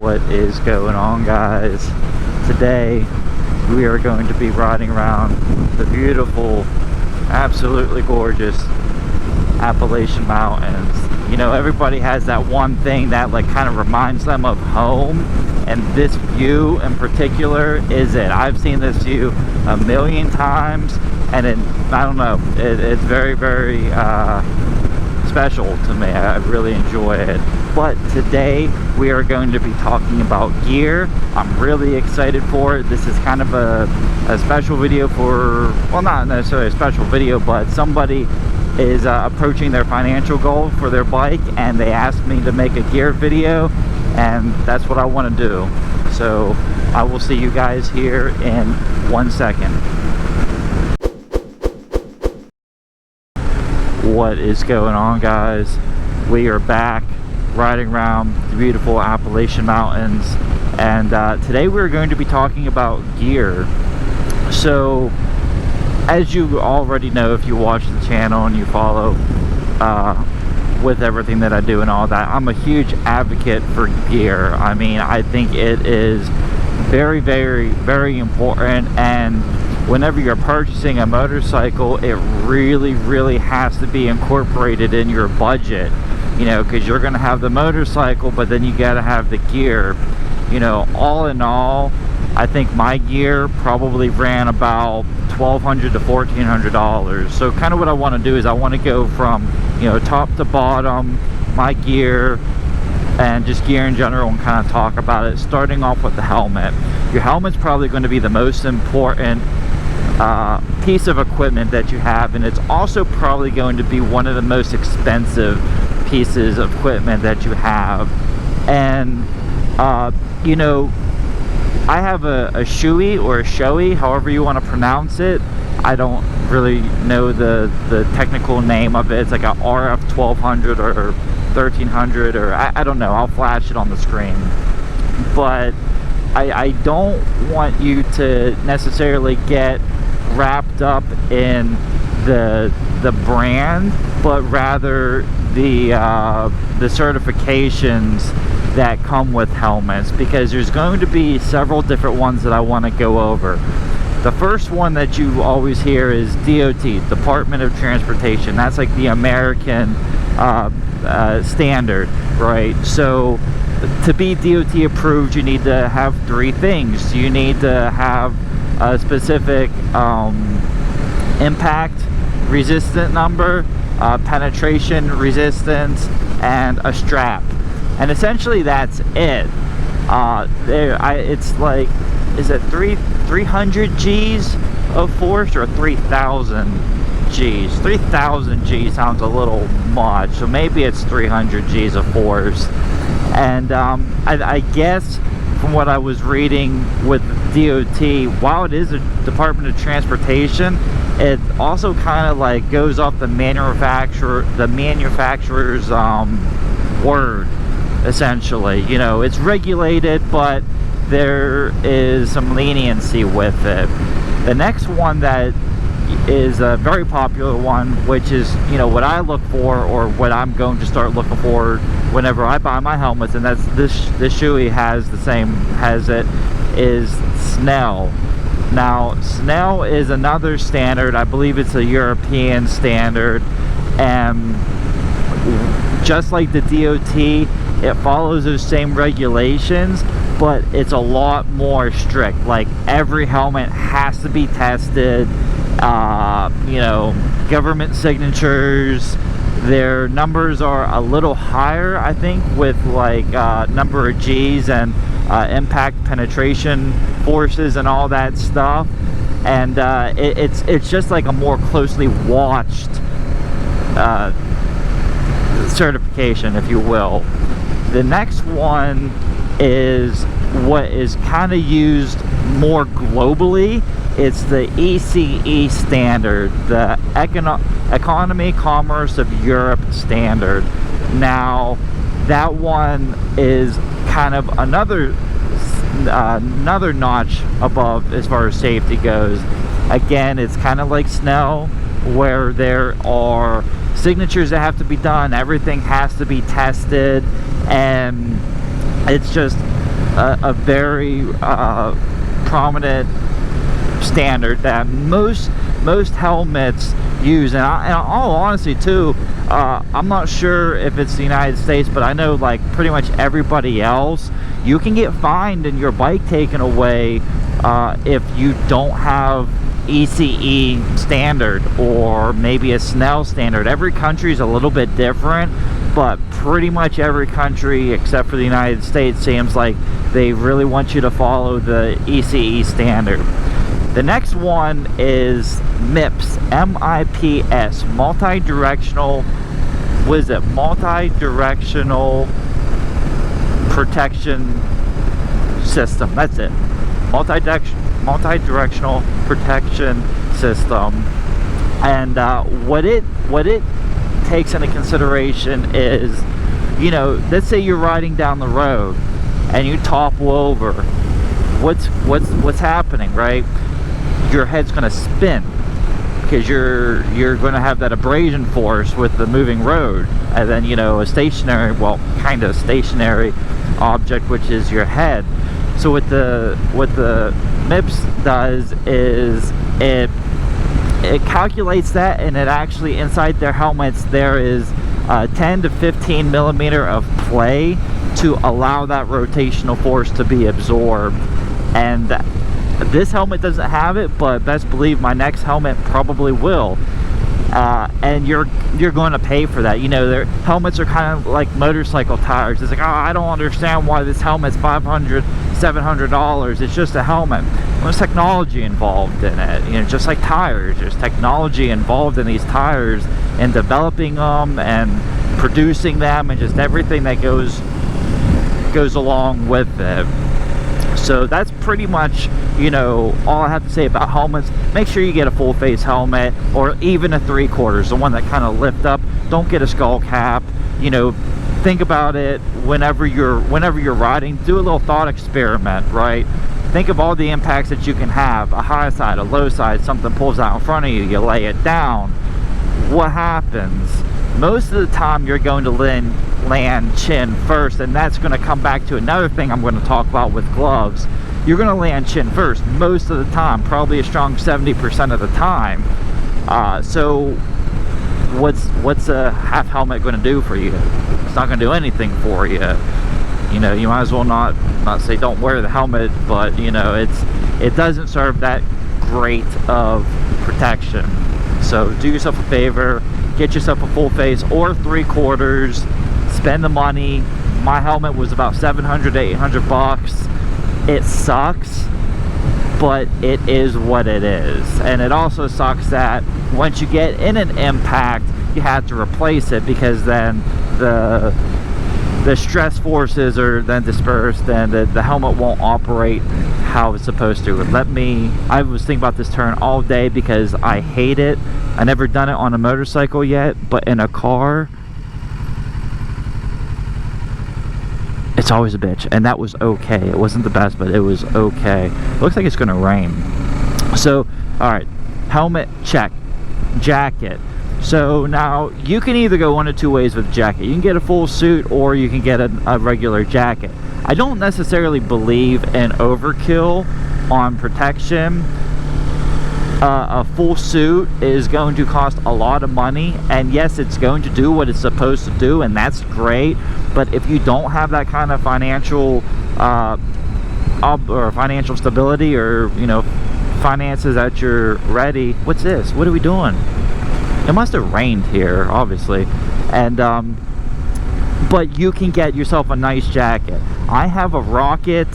What is going on, guys? Today we are going to be riding around the beautiful, absolutely gorgeous Appalachian Mountains. You know, everybody has that one thing that like kind of reminds them of home, and this view in particular is it. I've seen this view a million times, and I don't know, it's very, very special to me. I really enjoy it. But today we are going to be talking about gear. I'm really excited for it. This is kind of a special video for, well, not necessarily a special video, but somebody is approaching their financial goal for their bike, and they asked me to make a gear video, and that's what I want to do. So I will see you guys here in 1 second. What is going on, guys? We are back riding around the beautiful Appalachian Mountains, and today we're going to be talking about gear. So as you already know, if you watch the channel and you follow with everything that I do and all that, I'm a huge advocate for gear. I mean, I think it is very, very, very important, and whenever you're purchasing a motorcycle, it really, really has to be incorporated in your budget, you know, because you're going to have the motorcycle, but then you got to have the gear. You know, all in all, I think my gear probably ran about $1,200 to $1,400. So kind of what I want to do is I want to go from, you know, top to bottom, my gear, and just gear in general, and kind of talk about it, starting off with the helmet. Your helmet's probably going to be the most important piece of equipment that you have, and it's also probably going to be one of the most expensive pieces of equipment that you have. And you know, I have a Shoei, or a Shoei, however you want to pronounce it. I don't really know the technical name of it. It's like a RF 1200 or 1300, or I don't know. I'll flash it on the screen. But I don't want you to necessarily get wrapped up in the brand, but rather the certifications that come with helmets, because there's going to be several different ones that I want to go over. The first one that you always hear is DOT, Department of Transportation. That's like the American standard, right? So to be DOT approved, you need to have three things. You need to have a specific impact resistant number, penetration resistance, and a strap. And essentially that's it. It's like, is it 300 G's of force or 3,000 G's? 3,000 G's sounds a little much, so maybe it's 300 G's of force. And I guess from what I was reading with DOT, while it is a Department of Transportation, it also kind of like goes off the manufacturer's word, essentially. You know, it's regulated, but there is some leniency with it. The next one that is a very popular one, which is, you know, what I look for, or what I'm going to start looking for whenever I buy my helmets, and that's this Shoei has it, is Snell. Now, Snell is another standard. I believe it's a European standard, and just like the DOT, it follows those same regulations, but it's a lot more strict. Like, every helmet has to be tested. You know, government signatures. Their numbers are a little higher, I think, with like number of G's and impact penetration forces and all that stuff. And it's just like a more closely watched certification, if you will. The next one is what is kind of used more globally. It's the ECE standard, the Economy Commerce of Europe standard. Now, that one is kind of another notch above as far as safety goes. Again, it's kind of like Snell, where there are signatures that have to be done, everything has to be tested, and it's just a very prominent standard that most helmets use. And in all honesty too, I'm not sure if it's the United States, but I know like pretty much everybody else, you can get fined and your bike taken away if you don't have ECE standard or maybe a Snell standard. Every country is a little bit different, but pretty much every country except for the United States seems like they really want you to follow the ECE standard. The next one is MIPS, M-I-P-S, multi-directional, what is it? Multi-directional protection system. That's it. Multi-directional protection system. And what it takes into consideration is, you know, let's say you're riding down the road and you topple over. What's happening, right? Your head's going to spin because you're going to have that abrasion force with the moving road, and then, you know, a stationary, well, kind of stationary object, which is your head. So what the MIPS does is it calculates that, and it actually, inside their helmets there is 10 to 15 millimeter of play to allow that rotational force to be absorbed. And this helmet doesn't have it, but best believe my next helmet probably will. And you're going to pay for that. You know, their helmets are kind of like motorcycle tires. It's like, oh, I don't understand why this helmet's $500, $700. It's just a helmet. Well, there's technology involved in it. You know, just like tires, there's technology involved in these tires and developing them and producing them and just everything that goes along with it. So that's pretty much, you know, all I have to say about helmets. Make sure you get a full face helmet, or even a 3/4, the one that kind of lift up. Don't get a skull cap. You know, think about it whenever you're riding. Do a little thought experiment, right? Think of all the impacts that you can have. A high side, a low side, something pulls out in front of you, you lay it down. What happens? Most of the time you're going to land chin first, and that's going to come back to another thing I'm going to talk about with gloves. You're going to land chin first most of the time, probably a strong 70% of the time. So what's a half helmet going to do for you? It's not going to do anything for you. You know, you might as well not say don't wear the helmet, but you know, it doesn't serve that great of protection. So do yourself a favor, get yourself a full face or 3/4, spend the money. My helmet was about $700 to $800. It sucks, but it is what it is. And it also sucks that once you get in an impact, you have to replace it, because then the stress forces are then dispersed and the helmet won't operate how it's supposed to. I was thinking about this turn all day because I hate it. I never done it on a motorcycle yet, but in a car, it's always a bitch. And that was okay. It wasn't the best, but it was okay. Looks like it's gonna rain. So, all right, helmet check. Jacket. So now you can either go one of two ways with jacket. You can get a full suit, or you can get a regular jacket. I don't necessarily believe in overkill on protection. A full suit is going to cost a lot of money, and yes, it's going to do what it's supposed to do, and that's great. But if you don't have that kind of financial or financial stability, or you know, finances that you're ready. What's this? What are we doing? It must have rained here, obviously. And but you can get yourself a nice jacket. I have a Rocket.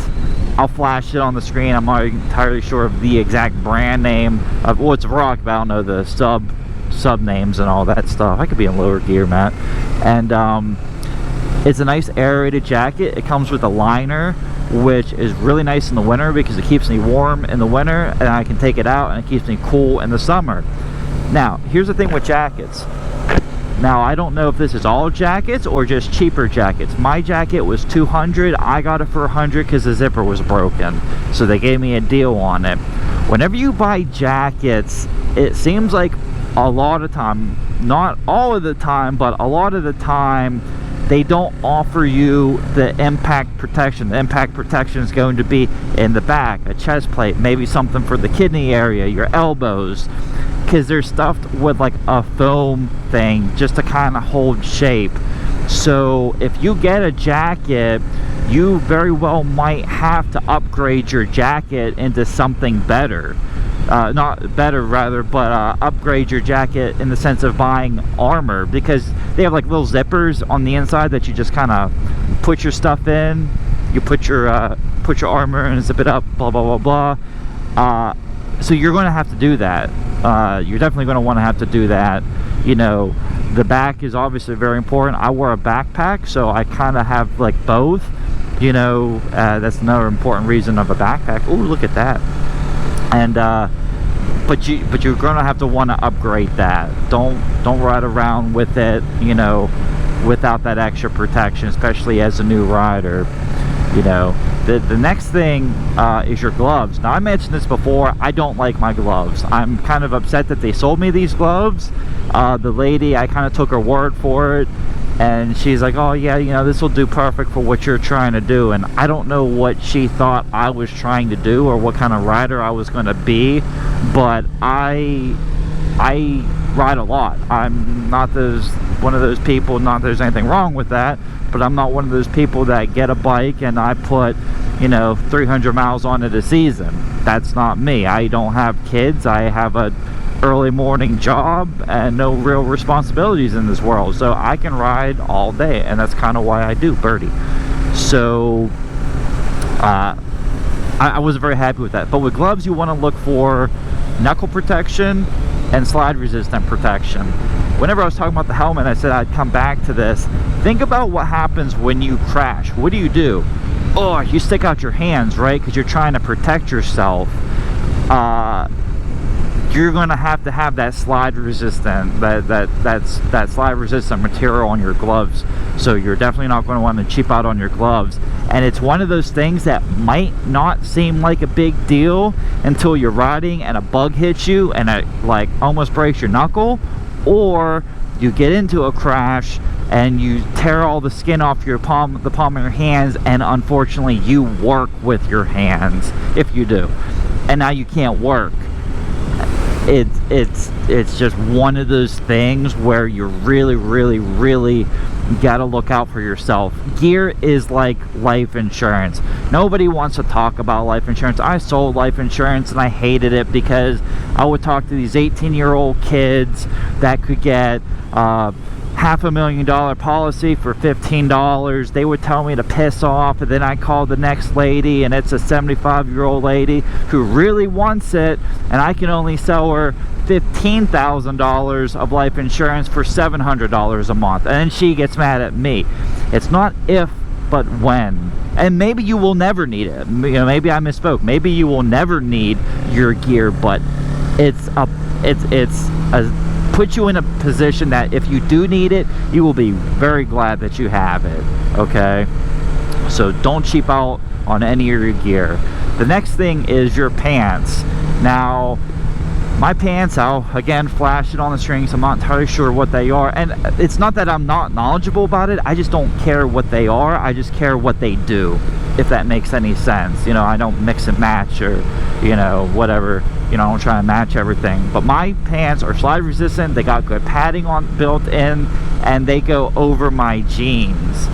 I'll flash it on the screen. I'm not entirely sure of the exact brand name of, well, it's a Rocket, but I don't know the sub names and all that stuff. I could be in lower gear, Matt. And it's a nice aerated jacket. It comes with a liner, which is really nice in the winter because it keeps me warm in the winter, and I can take it out and it keeps me cool in the summer. Now, here's the thing with jackets. Now, I don't know if this is all jackets or just cheaper jackets. My jacket was $200. I got it for $100 because the zipper was broken. So they gave me a deal on it. Whenever you buy jackets, it seems like a lot of time, not all of the time, but a lot of the time, they don't offer you the impact protection. The impact protection is going to be in the back, a chest plate, maybe something for the kidney area, your elbows, because they're stuffed with like a foam thing just to kind of hold shape. So if you get a jacket, you very well might have to upgrade your jacket into something better. Not better rather, but upgrade your jacket in the sense of buying armor, because they have like little zippers on the inside that you just kind of put your stuff in. You put your armor and zip it up, blah blah blah blah. So you're going to have to do that. You're definitely going to want to have to do that. You know, the back is obviously very important. I wear a backpack, so I kind of have like both. You know, that's another important reason of a backpack. Oh, look at that. And but you're gonna have to want to upgrade that. Don't ride around with it, you know, without that extra protection, especially as a new rider. You know, the next thing is your gloves. Now, I mentioned this before, I don't like my gloves. I'm kind of upset that they sold me these gloves. The lady, I kind of took her word for it, and she's like, oh yeah, you know, this will do perfect for what you're trying to do. And I don't know what she thought I was trying to do or what kind of rider I was going to be, but I ride a lot. I'm not one of those people, not that there's anything wrong with that, but I'm not one of those people that get a bike and I put, you know, 300 miles on it a season. That's not me. I don't have kids. I have a early morning job and no real responsibilities in this world, so I can ride all day, and that's kind of why I do birdie. So I wasn't very happy with that. But with gloves, you want to look for knuckle protection and slide resistant protection. Whenever I was talking about the helmet, I said I'd come back to this. Think about what happens when you crash. What do? Oh, you stick out your hands, right? Because you're trying to protect yourself. You're going to have that slide resistant, that slide resistant material on your gloves. So you're definitely not going to want to cheap out on your gloves. And it's one of those things that might not seem like a big deal until you're riding and a bug hits you and it like almost breaks your knuckle, or you get into a crash and you tear all the skin off the palm of your hands, and unfortunately you work with your hands if you do, and now you can't work. It's just one of those things where you really gotta look out for yourself. Gear is like life insurance. Nobody wants to talk about life insurance. I sold life insurance and I hated it because I would talk to these 18-year-old kids that could get $500,000 policy for $15. They would tell me to piss off, and then I call the next lady, and it's a 75-year-old lady who really wants it, and I can only sell her $15,000 of life insurance for $700 a month, and then she gets mad at me. It's not if, but when. And maybe you will never need it. You know, maybe I misspoke. Maybe you will never need your gear, but it's put you in a position that if you do need it, you will be very glad that you have it. Okay, so don't cheap out on any of your gear. The next thing is your pants. Now, my pants, I'll again flash it on the strings. I'm not entirely sure what they are, and it's not that I'm not knowledgeable about it. I just don't care what they are. I just care what they do, if that makes any sense. You know, I don't mix and match, or, you know, whatever. You know, I don't try to match everything. But my pants are slide resistant. They got good padding built in, and they go over my jeans.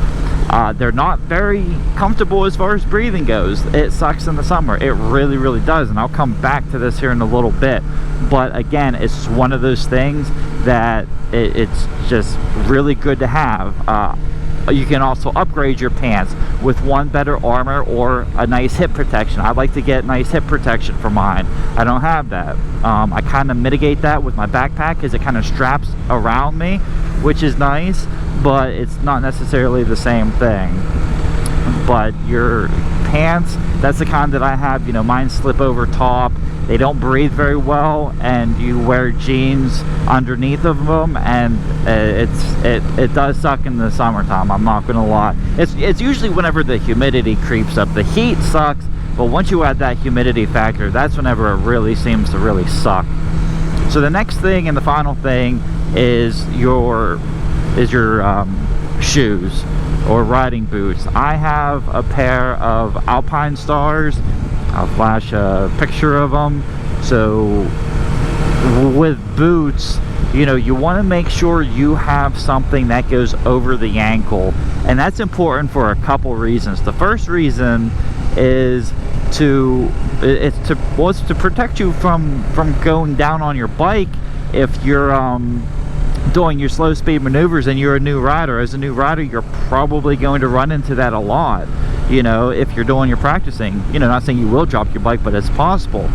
They're not very comfortable as far as breathing goes. It sucks in the summer. It really does, and I'll come back to this here in a little bit. But again, it's one of those things that it's just really good to have. You can also upgrade your pants with one better armor or a nice hip protection. I like to get nice hip protection for mine. I don't have that. I kind of mitigate that with my backpack because it kind of straps around me, which is nice, but it's not necessarily the same thing. But your pants, that's the kind that I have. You know, mine slip over top. They don't breathe very well, and you wear jeans underneath of them, and it does suck in the summertime. I'm not gonna lie. It's usually whenever the humidity creeps up. The heat sucks, but once you add that humidity factor, that's whenever it really seems to really suck. So the next thing and the final thing is your shoes or riding boots. I have a pair of Alpine Stars. I'll flash a picture of them. So with boots, you know, you want to make sure you have something that goes over the ankle, and that's important for a couple reasons. The first reason is to protect you from going down on your bike if you're doing your slow speed maneuvers and you're a new rider. As a new rider, you're probably going to run into that a lot, you know, if you're doing your practicing. You know, not saying you will drop your bike, but it's possible.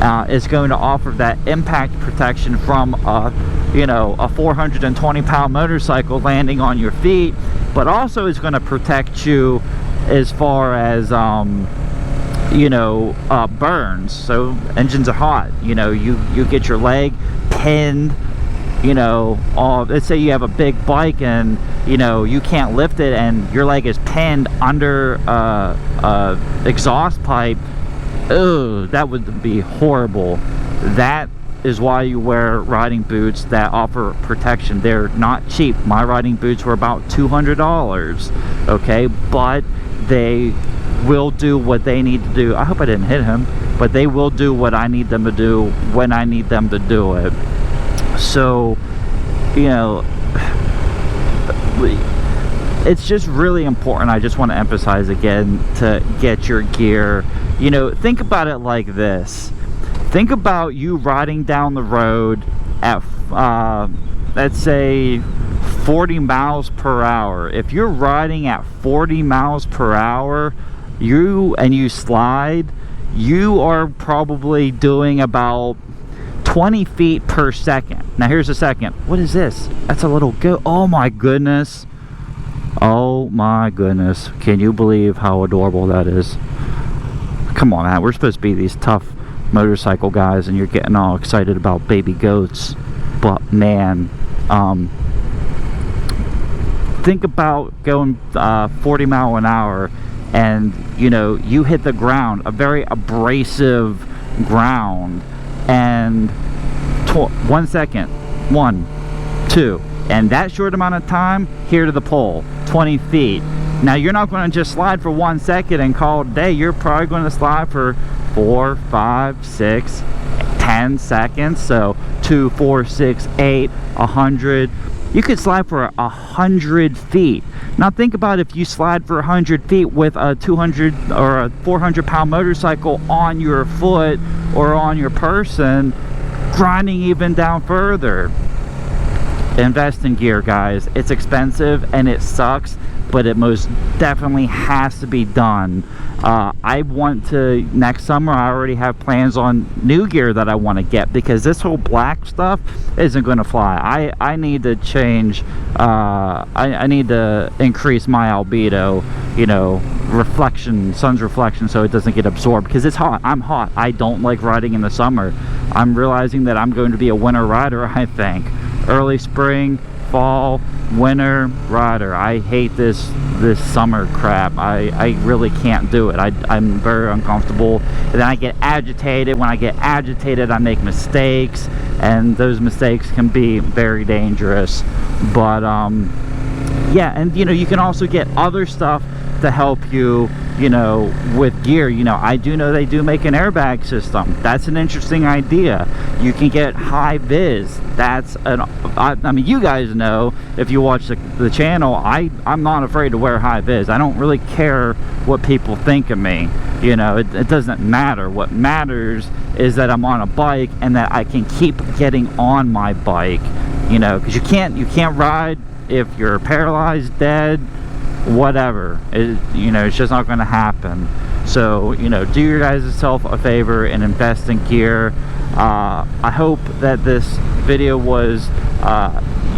It's going to offer that impact protection from you know, a 420-pound motorcycle landing on your feet, but also is going to protect you as far as you know, burns. So engines are hot, you know, you get your leg pinned, you know, let's say you have a big bike and, you know, you can't lift it and your leg is pinned under exhaust pipe. Oh, that would be horrible. That is why you wear riding boots that offer protection. They're not cheap. My riding boots were about $200, okay, but they will do what they need to do. I hope I didn't hit him, but they will do what I need them to do when I need them to do it. So, you know, it's just really important. I just want to emphasize again to get your gear. You know, think about it like this. Think about you riding down the road at let's say 40 miles per hour. If you're riding at 40 miles per hour, you slide, you are probably doing about 20 feet per second. Now here's a second. What is this? That's a little goat. Oh my goodness. Oh my goodness. Can you believe how adorable that is? Come on, man. We're supposed to be these tough motorcycle guys and you're getting all excited about baby goats. But man, think about going 40 miles an hour and, you know, you hit the ground, a very abrasive ground, and 1 second, 1, 2, and that short amount of time here to the pole, 20 feet. Now you're not going to just slide for 1 second and call it a day. You're probably going to slide for 4, 5, 6, 10 seconds. So 2, 4, 6, 8, 100. You could slide for 100 feet. Now think about if you slide for 100 feet with a 200 or a 400-pound motorcycle on your foot or on your person, grinding even down further. Invest in gear, guys. It's expensive and it sucks, but it most definitely has to be done. I want to, next summer, I already have plans on new gear that I want to get, because this whole black stuff isn't going to fly. I need to change, I need to increase my albedo, you know, reflection, sun's reflection, so it doesn't get absorbed, because it's hot. I'm hot. I don't like riding in the summer. I'm realizing that I'm going to be a winter rider, I think. Early spring, fall, winter rider. I hate this summer crap. I really can't do it. I'm very uncomfortable, and then I get agitated. When I get agitated, I make mistakes, and those mistakes can be very dangerous. But yeah, and you know, you can also get other stuff to help you, you know, with gear. You know, I do know they do make an airbag system. That's an interesting idea. You can get high vis. That's I mean, you guys know, if you watch the channel, I'm not afraid to wear high vis. I don't really care what people think of me. You know, it doesn't matter. What matters is that I'm on a bike and that I can keep getting on my bike. You know, because you can't ride if you're paralyzed, dead, whatever. You know, it's just not going to happen. So, you know, do your guys self a favor and invest in gear. I hope that this video was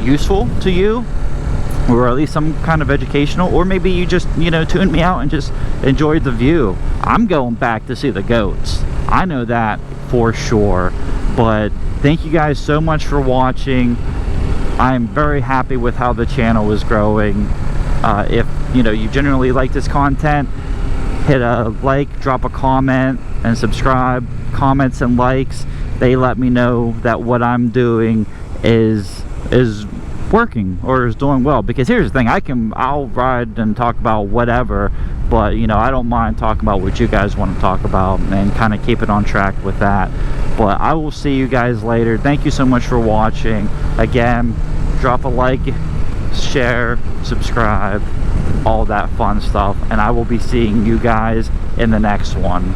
useful to you, or at least some kind of educational, or maybe you just, you know, tuned me out and just enjoyed the view. I'm going back to see the goats. I know that for sure. But thank you guys so much for watching. I'm very happy with how the channel is growing. If you know you generally like this content, hit a like, drop a comment, and subscribe. Comments and likes, they let me know that what I'm doing is working or is doing well. Because here's the thing, I'll ride and talk about whatever, but you know, I don't mind talking about what you guys want to talk about and kind of keep it on track with that. But I will see you guys later. Thank you so much for watching. Again, drop a like, share, subscribe, all that fun stuff, and I will be seeing you guys in the next one.